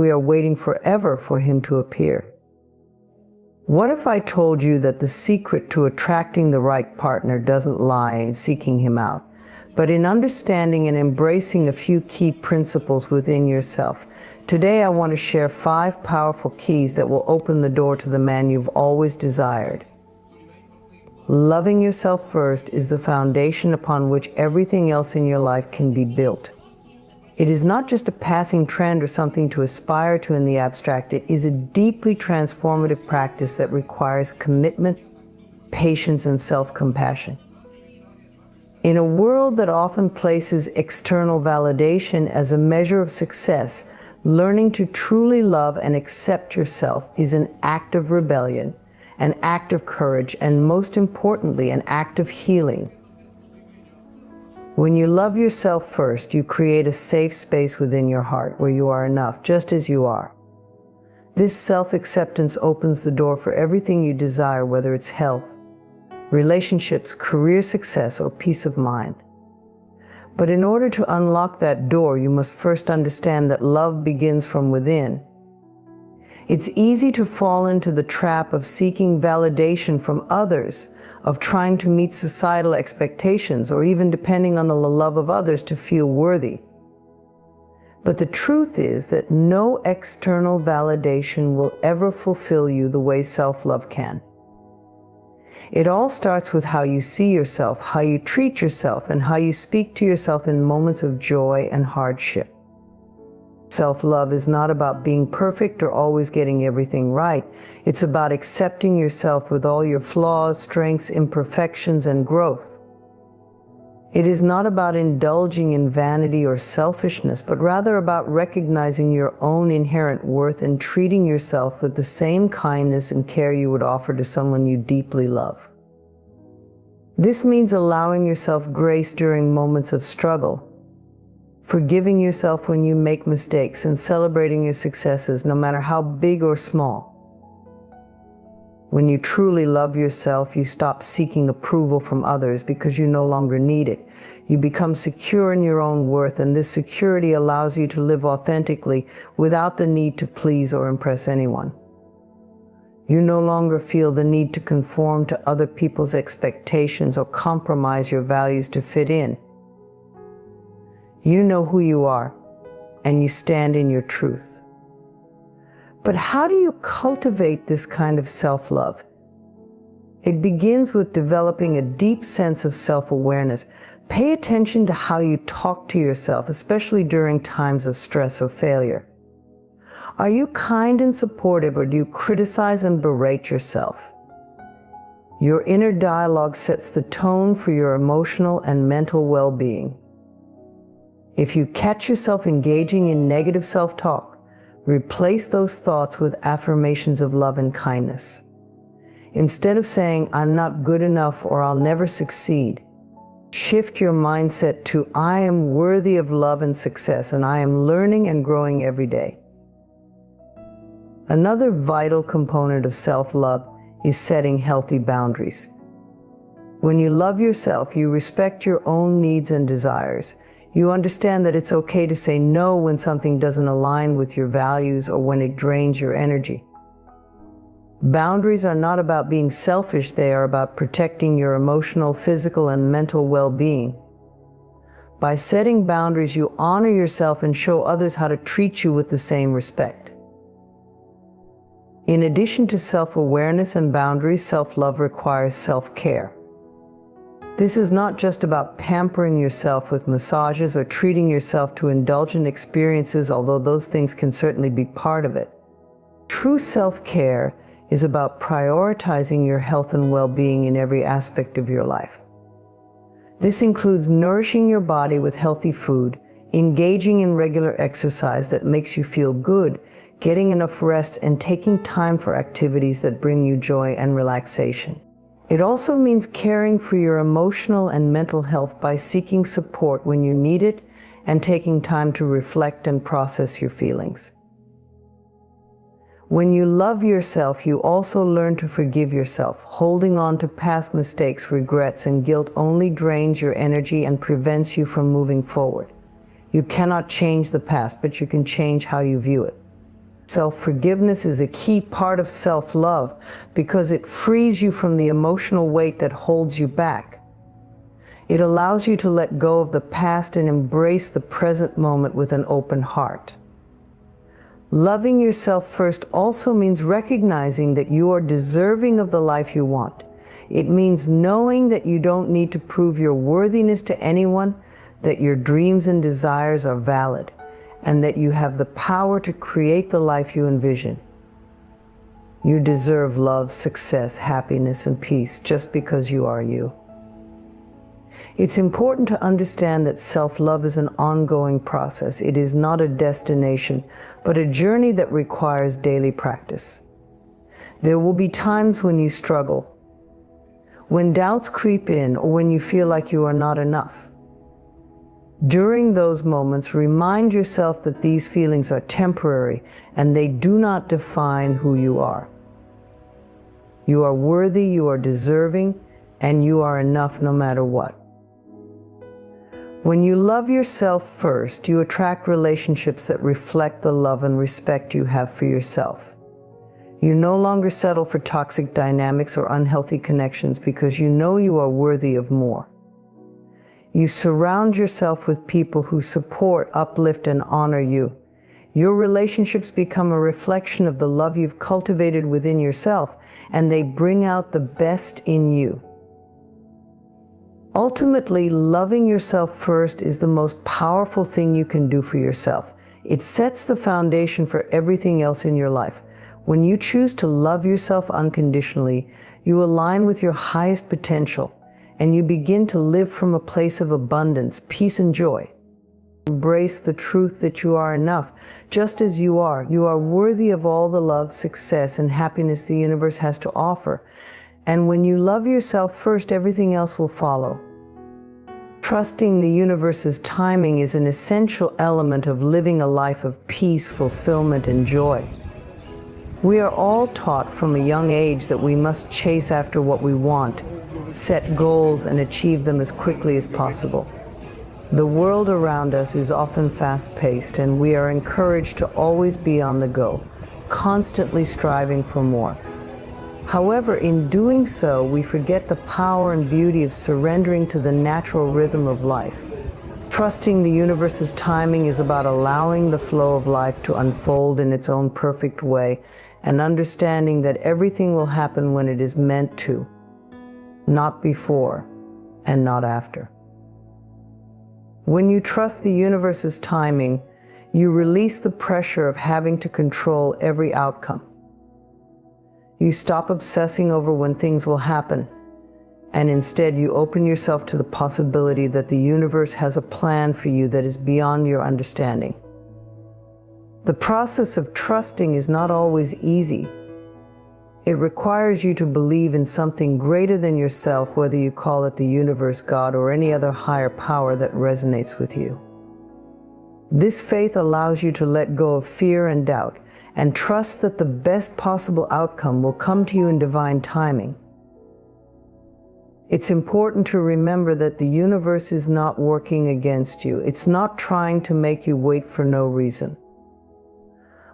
We are waiting forever for him to appear. What if I told you that the secret to attracting the right partner doesn't lie in seeking him out, but in understanding and embracing a few key principles within yourself? Today I want to share 5 powerful keys that will open the door to the man you've always desired. Loving yourself first is the foundation upon which everything else in your life can be built. It is not just a passing trend or something to aspire to in the abstract. It is a deeply transformative practice that requires commitment, patience, and self-compassion. In a world that often places external validation as a measure of success, learning to truly love and accept yourself is an act of rebellion, an act of courage, and most importantly, an act of healing. When you love yourself first, you create a safe space within your heart where you are enough, just as you are. This self-acceptance opens the door for everything you desire, whether it's health, relationships, career success, or peace of mind. But in order to unlock that door, you must first understand that love begins from within. It's easy to fall into the trap of seeking validation from others, of trying to meet societal expectations, or even depending on the love of others to feel worthy. But the truth is that no external validation will ever fulfill you the way self-love can. It all starts with how you see yourself, how you treat yourself, and how you speak to yourself in moments of joy and hardship. Self-love is not about being perfect or always getting everything right. It's about accepting yourself with all your flaws, strengths, imperfections, and growth. It is not about indulging in vanity or selfishness, but rather about recognizing your own inherent worth and treating yourself with the same kindness and care you would offer to someone you deeply love. This means allowing yourself grace during moments of struggle, forgiving yourself when you make mistakes, and celebrating your successes, no matter how big or small. When you truly love yourself, you stop seeking approval from others because you no longer need it. You become secure in your own worth, and this security allows you to live authentically without the need to please or impress anyone. You no longer feel the need to conform to other people's expectations or compromise your values to fit in. You know who you are, and you stand in your truth. But how do you cultivate this kind of self-love? It begins with developing a deep sense of self-awareness. Pay attention to how you talk to yourself, especially during times of stress or failure. Are you kind and supportive, or do you criticize and berate yourself? Your inner dialogue sets the tone for your emotional and mental well-being. If you catch yourself engaging in negative self-talk, replace those thoughts with affirmations of love and kindness. Instead of saying, "I'm not good enough" or "I'll never succeed," shift your mindset to, "I am worthy of love and success, and I am learning and growing every day." Another vital component of self-love is setting healthy boundaries. When you love yourself, you respect your own needs and desires. You understand that it's okay to say no when something doesn't align with your values or when it drains your energy. Boundaries are not about being selfish, they are about protecting your emotional, physical, and mental well-being. By setting boundaries, you honor yourself and show others how to treat you with the same respect. In addition to self-awareness and boundaries, self-love requires self-care. This is not just about pampering yourself with massages or treating yourself to indulgent experiences, although those things can certainly be part of it. True self-care is about prioritizing your health and well-being in every aspect of your life. This includes nourishing your body with healthy food, engaging in regular exercise that makes you feel good, getting enough rest, and taking time for activities that bring you joy and relaxation. It also means caring for your emotional and mental health by seeking support when you need it and taking time to reflect and process your feelings. When you love yourself, you also learn to forgive yourself. Holding on to past mistakes, regrets, and guilt only drains your energy and prevents you from moving forward. You cannot change the past, but you can change how you view it. Self-forgiveness is a key part of self-love because it frees you from the emotional weight that holds you back. It allows you to let go of the past and embrace the present moment with an open heart. Loving yourself first also means recognizing that you are deserving of the life you want. It means knowing that you don't need to prove your worthiness to anyone, that your dreams and desires are valid, and that you have the power to create the life you envision. You deserve love, success, happiness, and peace just because you are you. It's important to understand that self-love is an ongoing process. It is not a destination, but a journey that requires daily practice. There will be times when you struggle, when doubts creep in, or when you feel like you are not enough. During those moments, remind yourself that these feelings are temporary and they do not define who you are. You are worthy, you are deserving, and you are enough no matter what. When you love yourself first, you attract relationships that reflect the love and respect you have for yourself. You no longer settle for toxic dynamics or unhealthy connections because you know you are worthy of more. You surround yourself with people who support, uplift, and honor you. Your relationships become a reflection of the love you've cultivated within yourself, and they bring out the best in you. Ultimately, loving yourself first is the most powerful thing you can do for yourself. It sets the foundation for everything else in your life. When you choose to love yourself unconditionally, you align with your highest potential, and you begin to live from a place of abundance, peace, and joy. Embrace the truth that you are enough, just as you are. You are worthy of all the love, success, and happiness the universe has to offer. And when you love yourself first, everything else will follow. Trusting the universe's timing is an essential element of living a life of peace, fulfillment, and joy. We are all taught from a young age that we must chase after what we want, set goals, and achieve them as quickly as possible. The world around us is often fast-paced, and we are encouraged to always be on the go, constantly striving for more. However, in doing so, we forget the power and beauty of surrendering to the natural rhythm of life. Trusting the universe's timing is about allowing the flow of life to unfold in its own perfect way, and understanding that everything will happen when it is meant to, not before and not after. When you trust the universe's timing, you release the pressure of having to control every outcome. You stop obsessing over when things will happen, and instead you open yourself to the possibility that the universe has a plan for you that is beyond your understanding. The process of trusting is not always easy. It requires you to believe in something greater than yourself, whether you call it the universe, God, or any other higher power that resonates with you. This faith allows you to let go of fear and doubt, and trust that the best possible outcome will come to you in divine timing. It's important to remember that the universe is not working against you. It's not trying to make you wait for no reason.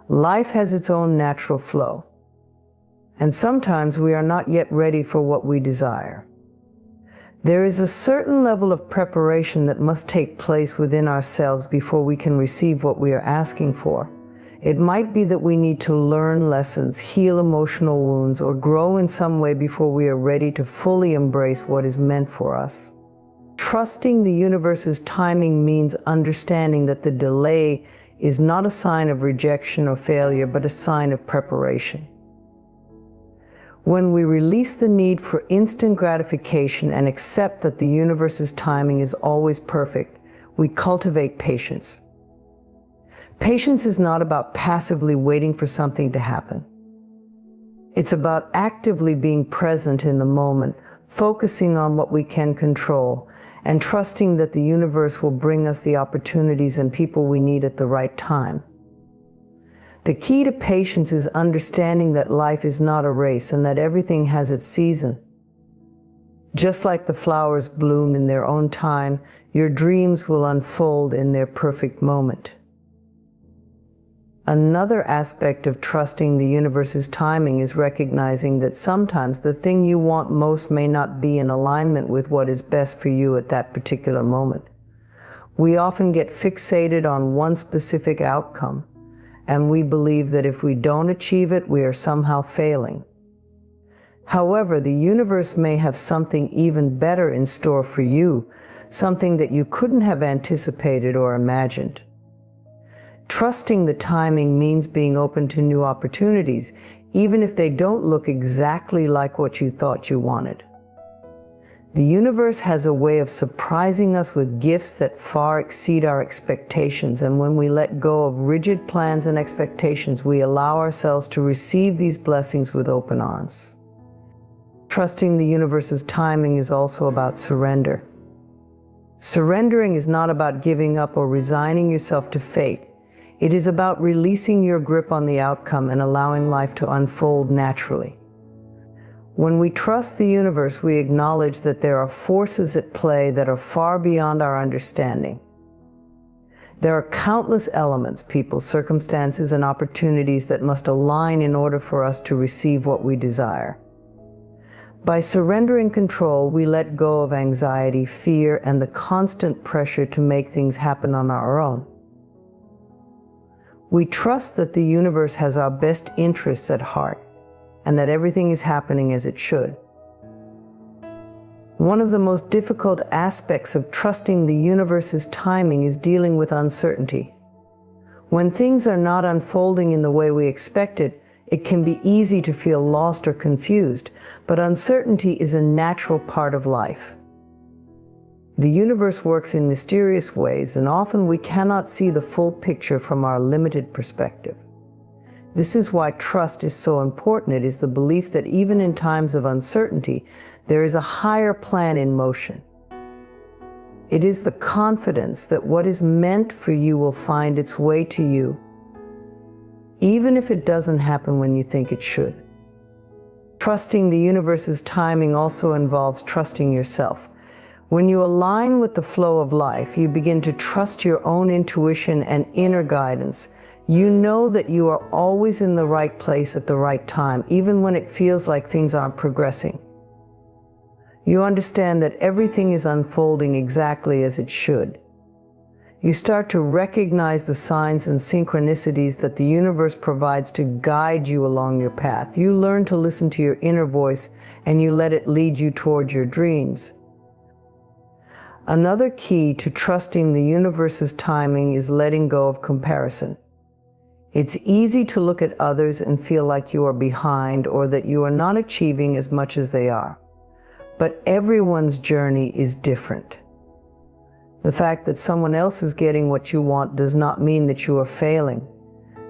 Life has its own natural flow, and sometimes we are not yet ready for what we desire. There is a certain level of preparation that must take place within ourselves before we can receive what we are asking for. It might be that we need to learn lessons, heal emotional wounds, or grow in some way before we are ready to fully embrace what is meant for us. Trusting the universe's timing means understanding that the delay is not a sign of rejection or failure, but a sign of preparation. When we release the need for instant gratification and accept that the universe's timing is always perfect, we cultivate patience. Patience is not about passively waiting for something to happen. It's about actively being present in the moment, focusing on what we can control, and trusting that the universe will bring us the opportunities and people we need at the right time. The key to patience is understanding that life is not a race and that everything has its season. Just like the flowers bloom in their own time, your dreams will unfold in their perfect moment. Another aspect of trusting the universe's timing is recognizing that sometimes the thing you want most may not be in alignment with what is best for you at that particular moment. We often get fixated on one specific outcome, and we believe that if we don't achieve it, we are somehow failing. However, the universe may have something even better in store for you, something that you couldn't have anticipated or imagined. Trusting the timing means being open to new opportunities, even if they don't look exactly like what you thought you wanted. The universe has a way of surprising us with gifts that far exceed our expectations, and when we let go of rigid plans and expectations, we allow ourselves to receive these blessings with open arms. Trusting the universe's timing is also about surrender. Surrendering is not about giving up or resigning yourself to fate. It is about releasing your grip on the outcome and allowing life to unfold naturally. When we trust the universe, we acknowledge that there are forces at play that are far beyond our understanding. There are countless elements, people, circumstances, and opportunities that must align in order for us to receive what we desire. By surrendering control, we let go of anxiety, fear, and the constant pressure to make things happen on our own. We trust that the universe has our best interests at heart, and that everything is happening as it should. One of the most difficult aspects of trusting the universe's timing is dealing with uncertainty. When things are not unfolding in the way we expected, it can be easy to feel lost or confused, but uncertainty is a natural part of life. The universe works in mysterious ways, and often we cannot see the full picture from our limited perspective. This is why trust is so important. It is the belief that even in times of uncertainty, there is a higher plan in motion. It is the confidence that what is meant for you will find its way to you, even if it doesn't happen when you think it should. Trusting the universe's timing also involves trusting yourself. When you align with the flow of life, you begin to trust your own intuition and inner guidance. You know that you are always in the right place at the right time, even when it feels like things aren't progressing. You understand that everything is unfolding exactly as it should. You start to recognize the signs and synchronicities that the universe provides to guide you along your path. You learn to listen to your inner voice, and you let it lead you toward your dreams. Another key to trusting the universe's timing is letting go of comparison. It's easy to look at others and feel like you are behind or that you are not achieving as much as they are. But everyone's journey is different. The fact that someone else is getting what you want does not mean that you are failing.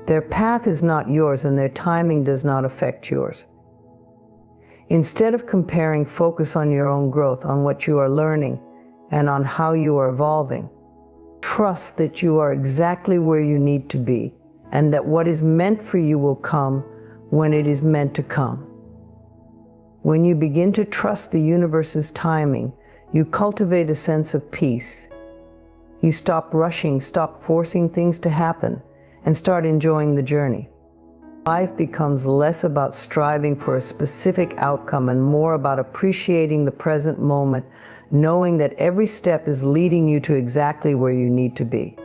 Their path is not yours, and their timing does not affect yours. Instead of comparing, focus on your own growth, on what you are learning, and on how you are evolving. Trust that you are exactly where you need to be, and that what is meant for you will come when it is meant to come. When you begin to trust the universe's timing, you cultivate a sense of peace. You stop rushing, stop forcing things to happen, and start enjoying the journey. Life becomes less about striving for a specific outcome and more about appreciating the present moment, knowing that every step is leading you to exactly where you need to be.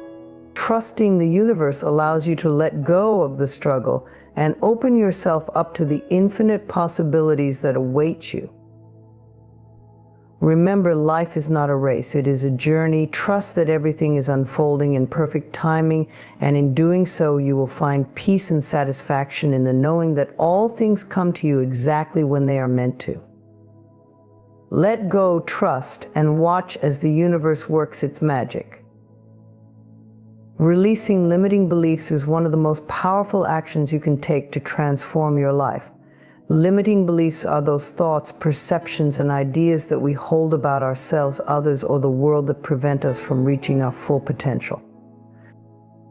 Trusting the universe allows you to let go of the struggle and open yourself up to the infinite possibilities that await you. Remember, life is not a race, it is a journey. Trust that everything is unfolding in perfect timing, and in doing so, you will find peace and satisfaction in the knowing that all things come to you exactly when they are meant to. Let go, trust, and watch as the universe works its magic. Releasing limiting beliefs is one of the most powerful actions you can take to transform your life. Limiting beliefs are those thoughts, perceptions, and ideas that we hold about ourselves, others, or the world that prevent us from reaching our full potential.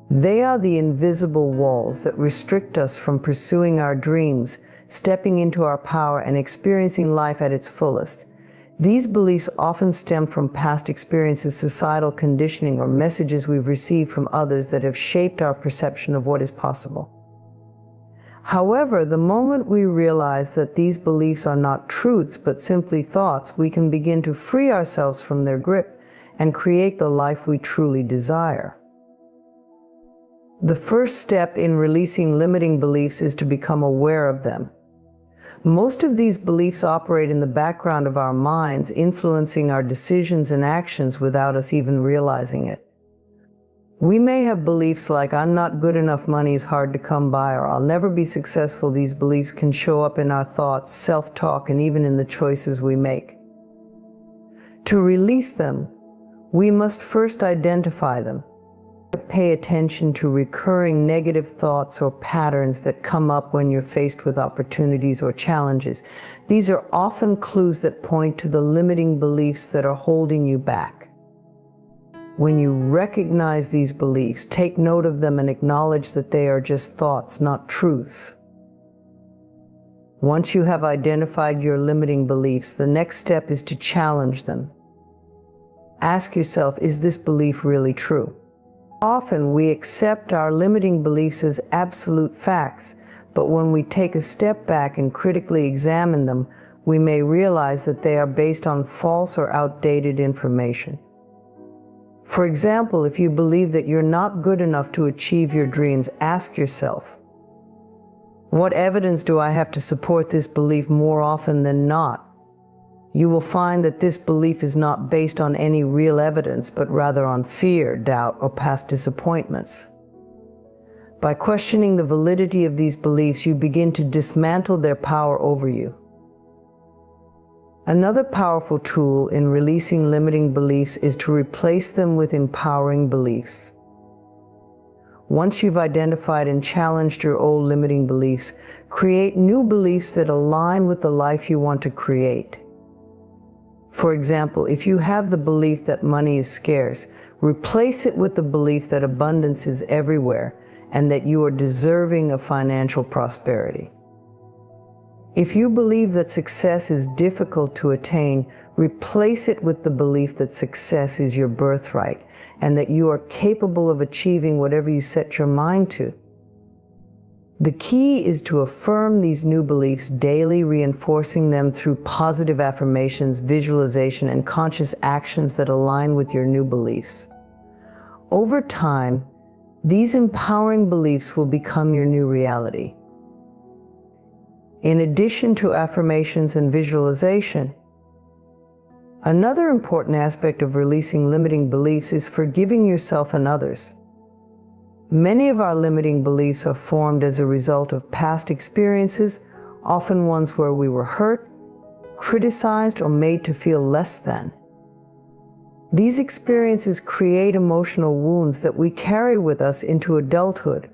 They are the invisible walls that restrict us from pursuing our dreams, stepping into our power, and experiencing life at its fullest. These beliefs often stem from past experiences, societal conditioning, or messages we've received from others that have shaped our perception of what is possible. However, the moment we realize that these beliefs are not truths but simply thoughts, we can begin to free ourselves from their grip and create the life we truly desire. The first step in releasing limiting beliefs is to become aware of them. Most of these beliefs operate in the background of our minds, influencing our decisions and actions without us even realizing it. We may have beliefs like, "I'm not good enough, money is hard to come by," or "I'll never be successful." These beliefs can show up in our thoughts, self-talk, and even in the choices we make. To release them, we must first identify them. Pay attention to recurring negative thoughts or patterns that come up when you're faced with opportunities or challenges. These are often clues that point to the limiting beliefs that are holding you back. When you recognize these beliefs, take note of them and acknowledge that they are just thoughts, not truths. Once you have identified your limiting beliefs, the next step is to challenge them. Ask yourself, is this belief really true? Often we accept our limiting beliefs as absolute facts, but when we take a step back and critically examine them, we may realize that they are based on false or outdated information. For example, if you believe that you're not good enough to achieve your dreams, ask yourself, what evidence do I have to support this belief? More often than not, you will find that this belief is not based on any real evidence, but rather on fear, doubt, or past disappointments. By questioning the validity of these beliefs, you begin to dismantle their power over you. Another powerful tool in releasing limiting beliefs is to replace them with empowering beliefs. Once you've identified and challenged your old limiting beliefs, create new beliefs that align with the life you want to create. For example, if you have the belief that money is scarce, replace it with the belief that abundance is everywhere and that you are deserving of financial prosperity. If you believe that success is difficult to attain, replace it with the belief that success is your birthright and that you are capable of achieving whatever you set your mind to. The key is to affirm these new beliefs daily, reinforcing them through positive affirmations, visualization, and conscious actions that align with your new beliefs. Over time, these empowering beliefs will become your new reality. In addition to affirmations and visualization, another important aspect of releasing limiting beliefs is forgiving yourself and others. Many of our limiting beliefs are formed as a result of past experiences, often ones where we were hurt, criticized, or made to feel less than. These experiences create emotional wounds that we carry with us into adulthood,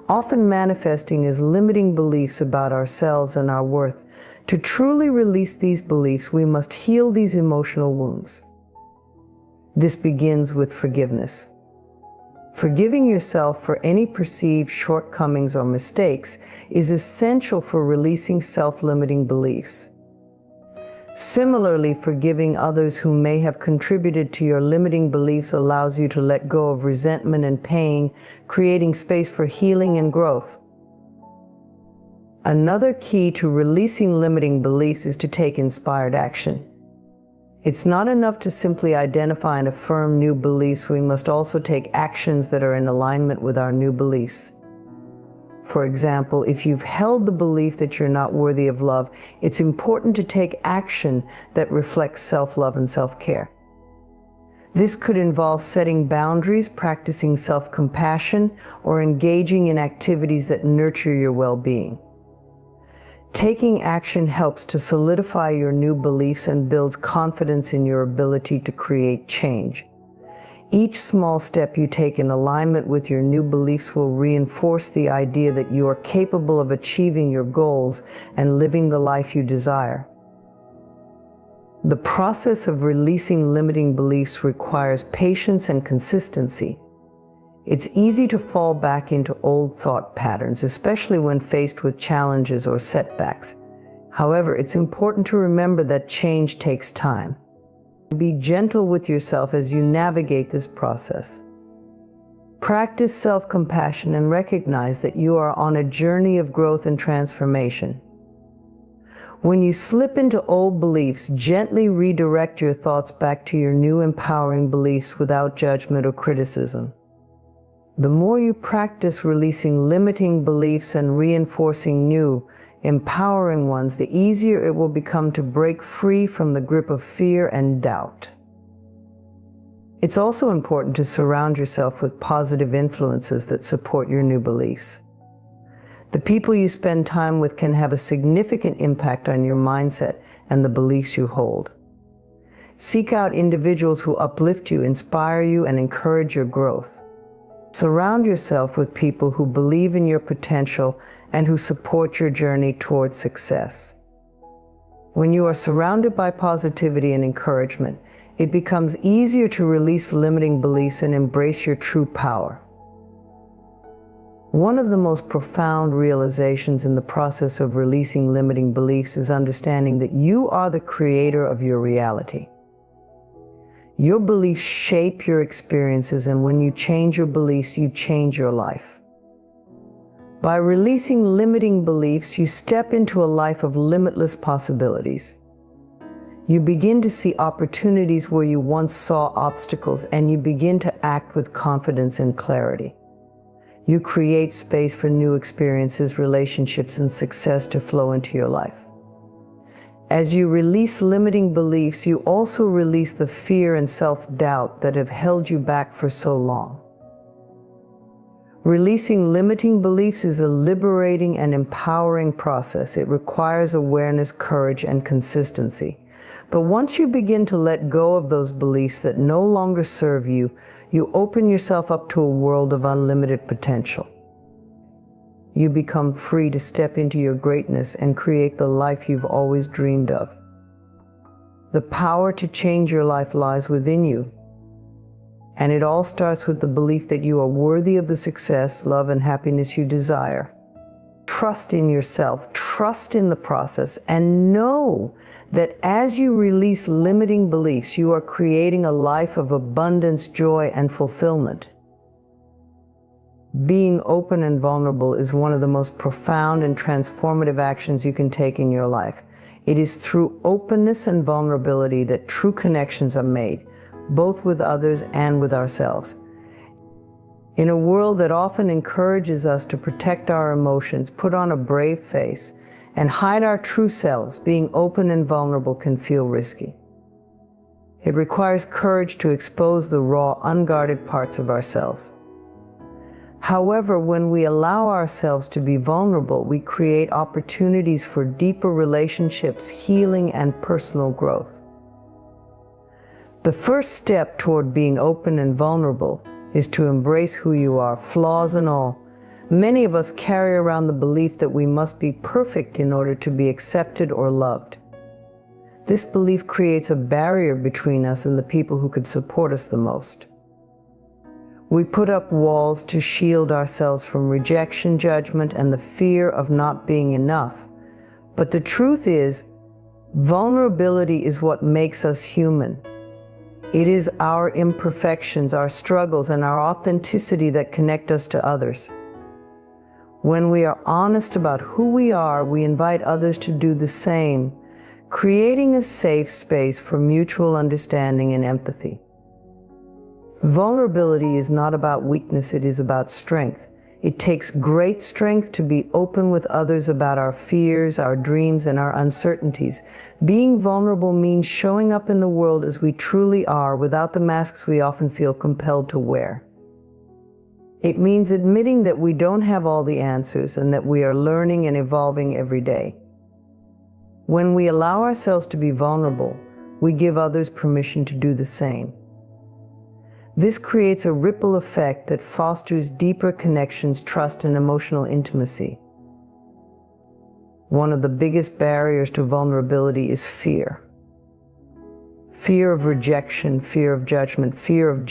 often manifesting as limiting beliefs about ourselves and our worth. To truly release these beliefs, we must heal these emotional wounds. This begins with forgiveness. Forgiving yourself for any perceived shortcomings or mistakes is essential for releasing self-limiting beliefs. Similarly, forgiving others who may have contributed to your limiting beliefs allows you to let go of resentment and pain, creating space for healing and growth. Another key to releasing limiting beliefs is to take inspired action. It's not enough to simply identify and affirm new beliefs. We must also take actions that are in alignment with our new beliefs. For example, if you've held the belief that you're not worthy of love, it's important to take action that reflects self-love and self-care. This could involve setting boundaries, practicing self-compassion, or engaging in activities that nurture your well-being. Taking action helps to solidify your new beliefs and builds confidence in your ability to create change. Each small step you take in alignment with your new beliefs will reinforce the idea that you are capable of achieving your goals and living the life you desire. The process of releasing limiting beliefs requires patience and consistency. It's easy to fall back into old thought patterns, especially when faced with challenges or setbacks. However, it's important to remember that change takes time. Be gentle with yourself as you navigate this process. Practice self-compassion and recognize that you are on a journey of growth and transformation. When you slip into old beliefs, gently redirect your thoughts back to your new empowering beliefs without judgment or criticism. The more you practice releasing limiting beliefs and reinforcing new, empowering ones, the easier it will become to break free from the grip of fear and doubt. It's also important to surround yourself with positive influences that support your new beliefs. The people you spend time with can have a significant impact on your mindset and the beliefs you hold. Seek out individuals who uplift you, inspire you, and encourage your growth. Surround yourself with people who believe in your potential and who support your journey towards success. When you are surrounded by positivity and encouragement, it becomes easier to release limiting beliefs and embrace your true power. One of the most profound realizations in the process of releasing limiting beliefs is understanding that you are the creator of your reality. Your beliefs shape your experiences, and when you change your beliefs, you change your life. By releasing limiting beliefs, you step into a life of limitless possibilities. You begin to see opportunities where you once saw obstacles, and you begin to act with confidence and clarity. You create space for new experiences, relationships, and success to flow into your life. As you release limiting beliefs, you also release the fear and self-doubt that have held you back for so long. Releasing limiting beliefs is a liberating and empowering process. It requires awareness, courage, and consistency. But once you begin to let go of those beliefs that no longer serve you, you open yourself up to a world of unlimited potential. You become free to step into your greatness and create the life you've always dreamed of. The power to change your life lies within you. And it all starts with the belief that you are worthy of the success, love, and happiness you desire. Trust in yourself, trust in the process, and know that as you release limiting beliefs, you are creating a life of abundance, joy, and fulfillment. Being open and vulnerable is one of the most profound and transformative actions you can take in your life. It is through openness and vulnerability that true connections are made, both with others and with ourselves. In a world that often encourages us to protect our emotions, put on a brave face, and hide our true selves, being open and vulnerable can feel risky. It requires courage to expose the raw, unguarded parts of ourselves. However, when we allow ourselves to be vulnerable, we create opportunities for deeper relationships, healing, and personal growth. The first step toward being open and vulnerable is to embrace who you are, flaws and all. Many of us carry around the belief that we must be perfect in order to be accepted or loved. This belief creates a barrier between us and the people who could support us the most. We put up walls to shield ourselves from rejection, judgment, and the fear of not being enough. But the truth is, vulnerability is what makes us human. It is our imperfections, our struggles, and our authenticity that connect us to others. When we are honest about who we are, we invite others to do the same, creating a safe space for mutual understanding and empathy. Vulnerability is not about weakness, it is about strength. It takes great strength to be open with others about our fears, our dreams, and our uncertainties. Being vulnerable means showing up in the world as we truly are, without the masks we often feel compelled to wear. It means admitting that we don't have all the answers and that we are learning and evolving every day. When we allow ourselves to be vulnerable, we give others permission to do the same. This creates a ripple effect that fosters deeper connections, trust, and emotional intimacy. One of the biggest barriers to vulnerability is fear. Fear of rejection, fear of judgment, fear of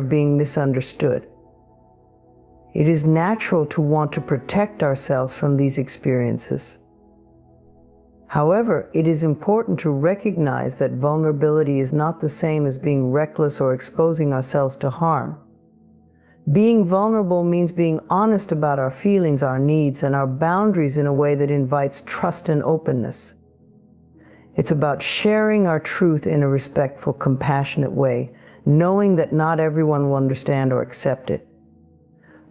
being misunderstood. It is natural to want to protect ourselves from these experiences. However, it is important to recognize that vulnerability is not the same as being reckless or exposing ourselves to harm. Being vulnerable means being honest about our feelings, our needs, and our boundaries in a way that invites trust and openness. It's about sharing our truth in a respectful, compassionate way, knowing that not everyone will understand or accept it,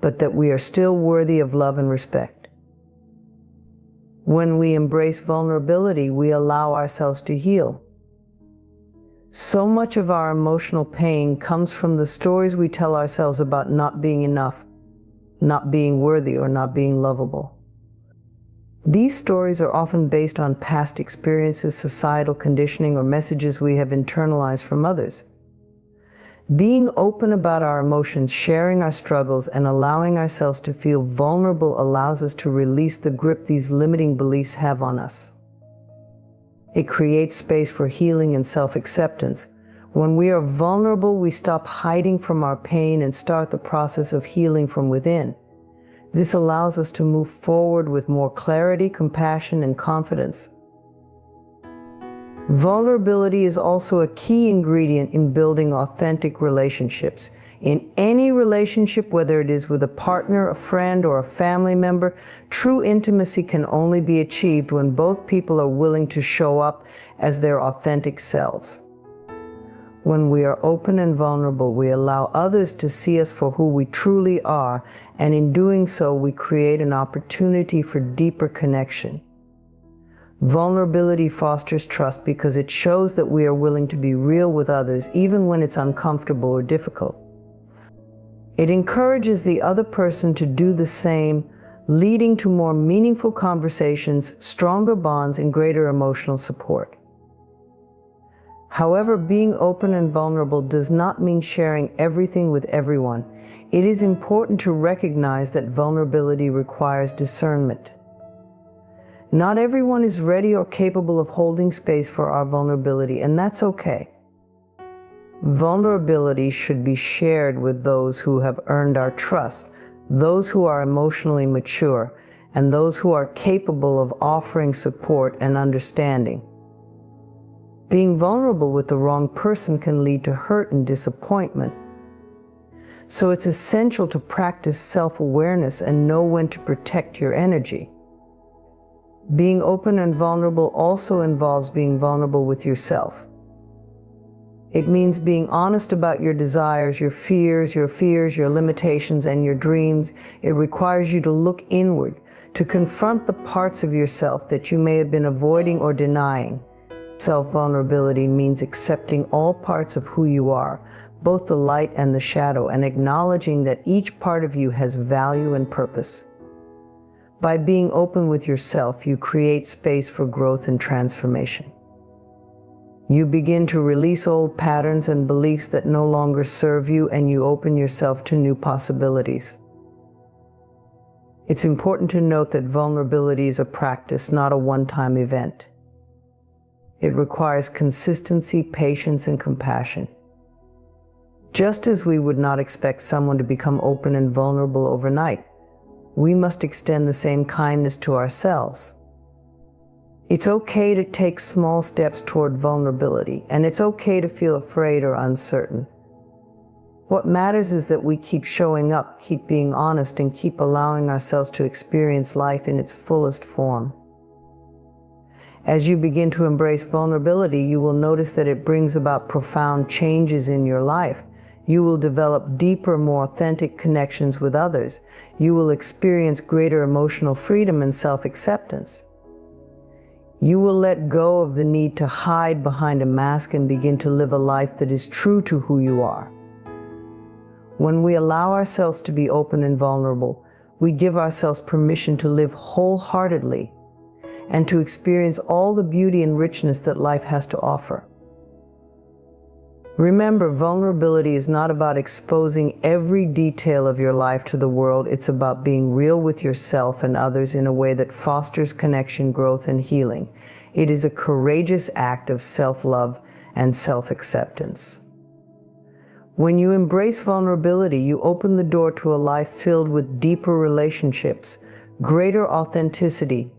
but that we are still worthy of love and respect. When we embrace vulnerability, we allow ourselves to heal. So much of our emotional pain comes from the stories we tell ourselves about not being enough, not being worthy, or not being lovable. These stories are often based on past experiences, societal conditioning, or messages we have internalized from others. Being open about our emotions, sharing our struggles, and allowing ourselves to feel vulnerable allows us to release the grip these limiting beliefs have on us. It creates space for healing and self-acceptance. When we are vulnerable, we stop hiding from our pain and start the process of healing from within. This allows us to move forward with more clarity, compassion, and confidence. Vulnerability is also a key ingredient in building authentic relationships. In any relationship, whether it is with a partner, a friend, or a family member, true intimacy can only be achieved when both people are willing to show up as their authentic selves. When we are open and vulnerable, we allow others to see us for who we truly are, and in doing so, we create an opportunity for deeper connection. Vulnerability fosters trust because it shows that we are willing to be real with others, even when it's uncomfortable or difficult. It encourages the other person to do the same, leading to more meaningful conversations, stronger bonds, and greater emotional support. However, being open and vulnerable does not mean sharing everything with everyone. It is important to recognize that vulnerability requires discernment. Not everyone is ready or capable of holding space for our vulnerability, and that's okay. Vulnerability should be shared with those who have earned our trust, those who are emotionally mature, and those who are capable of offering support and understanding. Being vulnerable with the wrong person can lead to hurt and disappointment. So it's essential to practice self-awareness and know when to protect your energy. Being open and vulnerable also involves being vulnerable with yourself. It means being honest about your desires, your fears, your limitations, and your dreams. It requires you to look inward, to confront the parts of yourself that you may have been avoiding or denying. Self-vulnerability means accepting all parts of who you are, both the light and the shadow, and acknowledging that each part of you has value and purpose. By being open with yourself, you create space for growth and transformation. You begin to release old patterns and beliefs that no longer serve you, and you open yourself to new possibilities. It's important to note that vulnerability is a practice, not a one-time event. It requires consistency, patience, and compassion. Just as we would not expect someone to become open and vulnerable overnight, we must extend the same kindness to ourselves. It's okay to take small steps toward vulnerability, and it's okay to feel afraid or uncertain. What matters is that we keep showing up, keep being honest, and keep allowing ourselves to experience life in its fullest form. As you begin to embrace vulnerability, you will notice that it brings about profound changes in your life. You will develop deeper, more authentic connections with others. You will experience greater emotional freedom and self-acceptance. You will let go of the need to hide behind a mask and begin to live a life that is true to who you are. When we allow ourselves to be open and vulnerable, we give ourselves permission to live wholeheartedly and to experience all the beauty and richness that life has to offer. Remember, vulnerability is not about exposing every detail of your life to the world. It's about being real with yourself and others in a way that fosters connection, growth, and healing. It is a courageous act of self-love and self-acceptance. When you embrace vulnerability, you open the door to a life filled with deeper relationships, greater authenticity,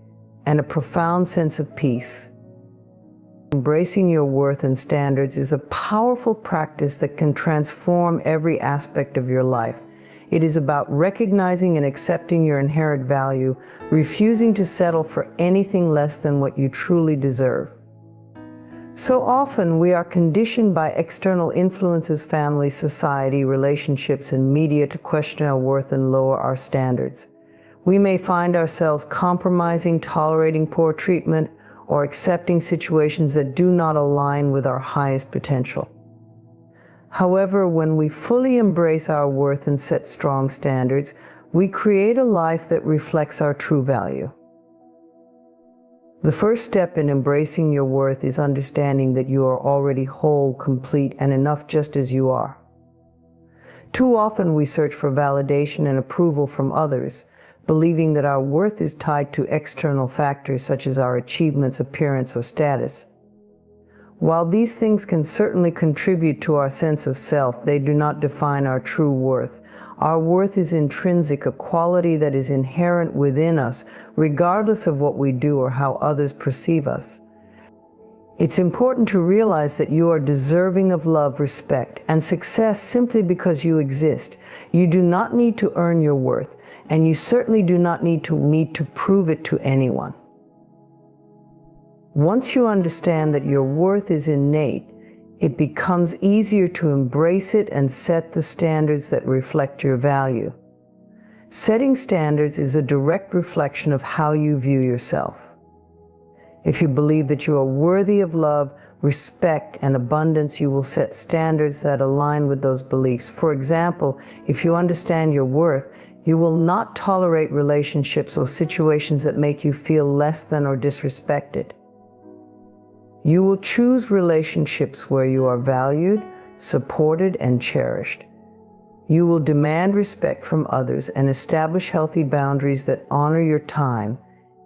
and a profound sense of peace. Embracing your worth and standards is a powerful practice that can transform every aspect of your life. It is about recognizing and accepting your inherent value, refusing to settle for anything less than what you truly deserve. So often we are conditioned by external influences, family, society, relationships, and media to question our worth and lower our standards. We may find ourselves compromising, tolerating poor treatment, or accepting situations that do not align with our highest potential. However, when we fully embrace our worth and set strong standards, we create a life that reflects our true value. The first step in embracing your worth is understanding that you are already whole, complete, and enough just as you are. Too often we search for validation and approval from others, believing that our worth is tied to external factors such as our achievements, appearance, or status. While these things can certainly contribute to our sense of self, they do not define our true worth. Our worth is intrinsic, a quality that is inherent within us, regardless of what we do or how others perceive us. It's important to realize that you are deserving of love, respect, and success simply because you exist. You do not need to earn your worth, and you certainly do not need to prove it to anyone. Once you understand that your worth is innate, it becomes easier to embrace it and set the standards that reflect your value. Setting standards is a direct reflection of how you view yourself. If you believe that you are worthy of love, respect, and abundance, you will set standards that align with those beliefs. For example, if you understand your worth, you will not tolerate relationships or situations that make you feel less than or disrespected. You will choose relationships where you are valued, supported, and cherished. You will demand respect from others and establish healthy boundaries that honor your time,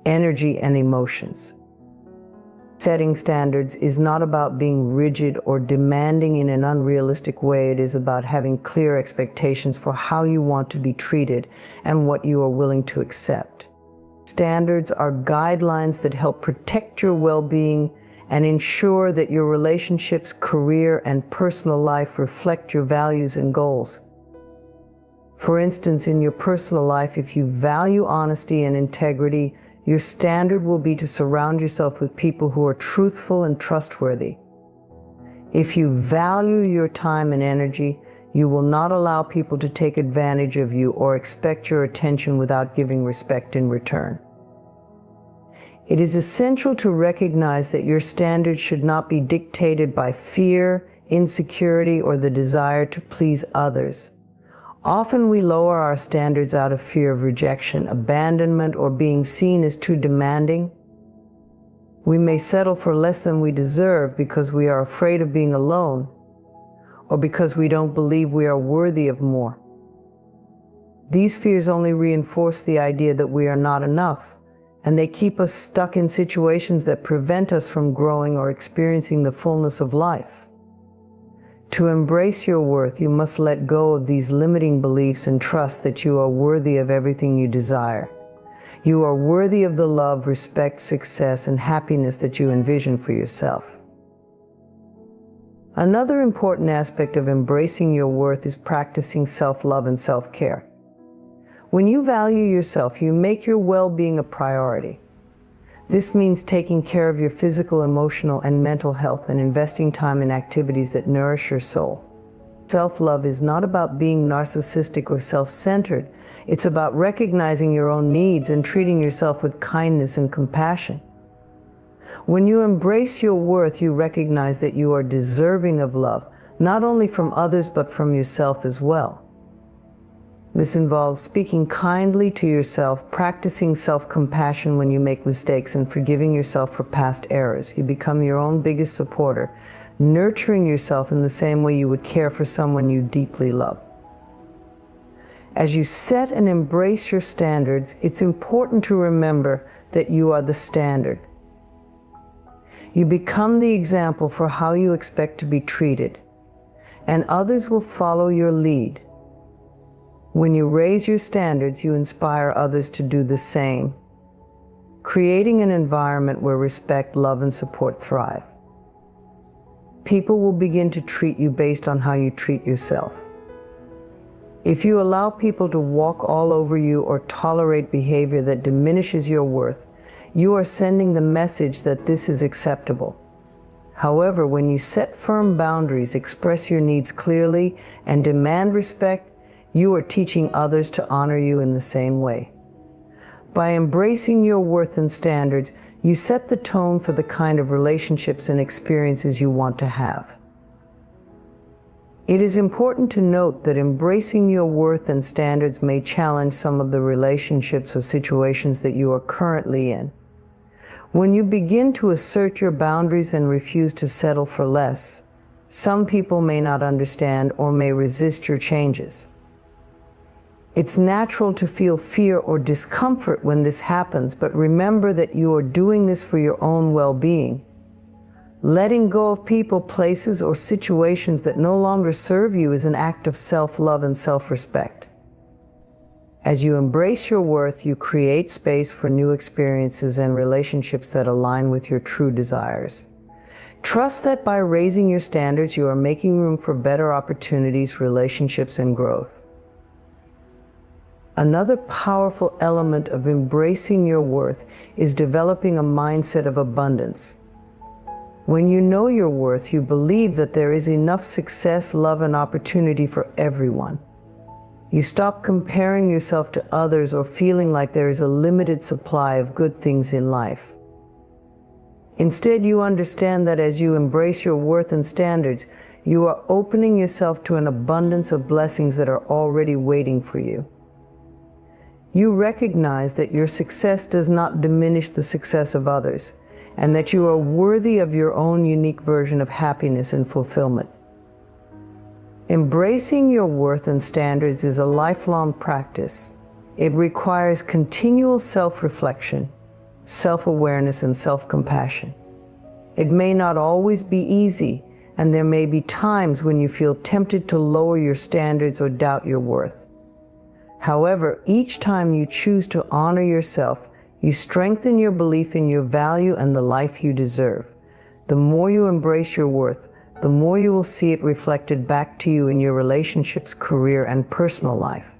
energy, and emotions. Setting standards is not about being rigid or demanding in an unrealistic way. It is about having clear expectations for how you want to be treated and what you are willing to accept. Standards are guidelines that help protect your well-being and ensure that your relationships, career, and personal life reflect your values and goals. For instance, in your personal life, if you value honesty and integrity, your standard will be to surround yourself with people who are truthful and trustworthy. If you value your time and energy, you will not allow people to take advantage of you or expect your attention without giving respect in return. It is essential to recognize that your standards should not be dictated by fear, insecurity, or the desire to please others. Often we lower our standards out of fear of rejection, abandonment, or being seen as too demanding. We may settle for less than we deserve because we are afraid of being alone, or because we don't believe we are worthy of more. These fears only reinforce the idea that we are not enough, and they keep us stuck in situations that prevent us from growing or experiencing the fullness of life. To embrace your worth, you must let go of these limiting beliefs and trust that you are worthy of everything you desire. You are worthy of the love, respect, success, and happiness that you envision for yourself. Another important aspect of embracing your worth is practicing self-love and self-care. When you value yourself, you make your well-being a priority. This means taking care of your physical, emotional, and mental health and investing time in activities that nourish your soul. Self-love is not about being narcissistic or self-centered. It's about recognizing your own needs and treating yourself with kindness and compassion. When you embrace your worth, you recognize that you are deserving of love, not only from others but from yourself as well. This involves speaking kindly to yourself, practicing self-compassion when you make mistakes, and forgiving yourself for past errors. You become your own biggest supporter, nurturing yourself in the same way you would care for someone you deeply love. As you set and embrace your standards, it's important to remember that you are the standard. You become the example for how you expect to be treated, and others will follow your lead. When you raise your standards, you inspire others to do the same. creating an environment where respect, love, and support thrive. People will begin to treat you based on how you treat yourself. If you allow people to walk all over you or tolerate behavior that diminishes your worth, you are sending the message that this is acceptable. However, when you set firm boundaries, express your needs clearly, and demand respect, you are teaching others to honor you in the same way. By embracing your worth and standards, you set the tone for the kind of relationships and experiences you want to have. It is important to note that embracing your worth and standards may challenge some of the relationships or situations that you are currently in. When you begin to assert your boundaries and refuse to settle for less, some people may not understand or may resist your changes. It's natural to feel fear or discomfort when this happens, but remember that you are doing this for your own well-being. Letting go of people, places, or situations that no longer serve you is an act of self-love and self-respect. As you embrace your worth, you create space for new experiences and relationships that align with your true desires. Trust that by raising your standards, you are making room for better opportunities, relationships, and growth. Another powerful element of embracing your worth is developing a mindset of abundance. When you know your worth, you believe that there is enough success, love, and opportunity for everyone. You stop comparing yourself to others or feeling like there is a limited supply of good things in life. Instead, you understand that as you embrace your worth and standards, you are opening yourself to an abundance of blessings that are already waiting for you. You recognize that your success does not diminish the success of others, and that you are worthy of your own unique version of happiness and fulfillment. Embracing your worth and standards is a lifelong practice. It requires continual self-reflection, self-awareness, and self-compassion. It may not always be easy, and there may be times when you feel tempted to lower your standards or doubt your worth. However, each time you choose to honor yourself, you strengthen your belief in your value and the life you deserve. The more you embrace your worth, the more you will see it reflected back to you in your relationships, career, and personal life.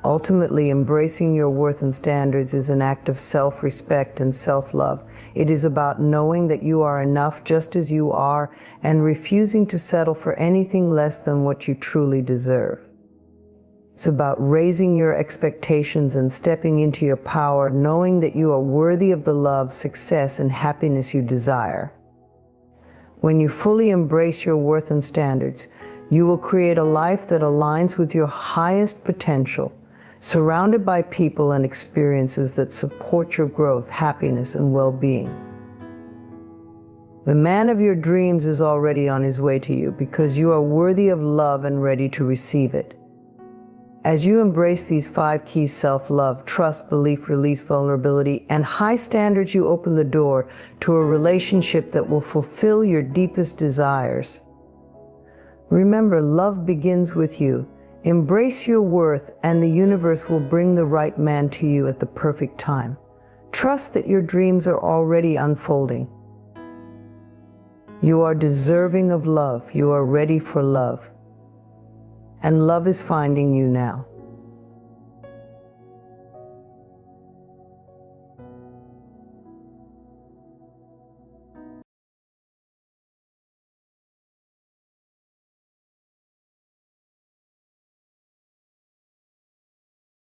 Ultimately, embracing your worth and standards is an act of self-respect and self-love. It is about knowing that you are enough just as you are and refusing to settle for anything less than what you truly deserve. It's about raising your expectations and stepping into your power, knowing that you are worthy of the love, success, and happiness you desire. When you fully embrace your worth and standards, you will create a life that aligns with your highest potential, surrounded by people and experiences that support your growth, happiness, and well-being. The man of your dreams is already on his way to you because you are worthy of love and ready to receive it. As you embrace these 5 keys: self-love, trust, belief, release, vulnerability, and high standards, you open the door to a relationship that will fulfill your deepest desires. Remember, love begins with you. Embrace your worth, and the universe will bring the right man to you at the perfect time. Trust that your dreams are already unfolding. You are deserving of love. You are ready for love. And love is finding you now.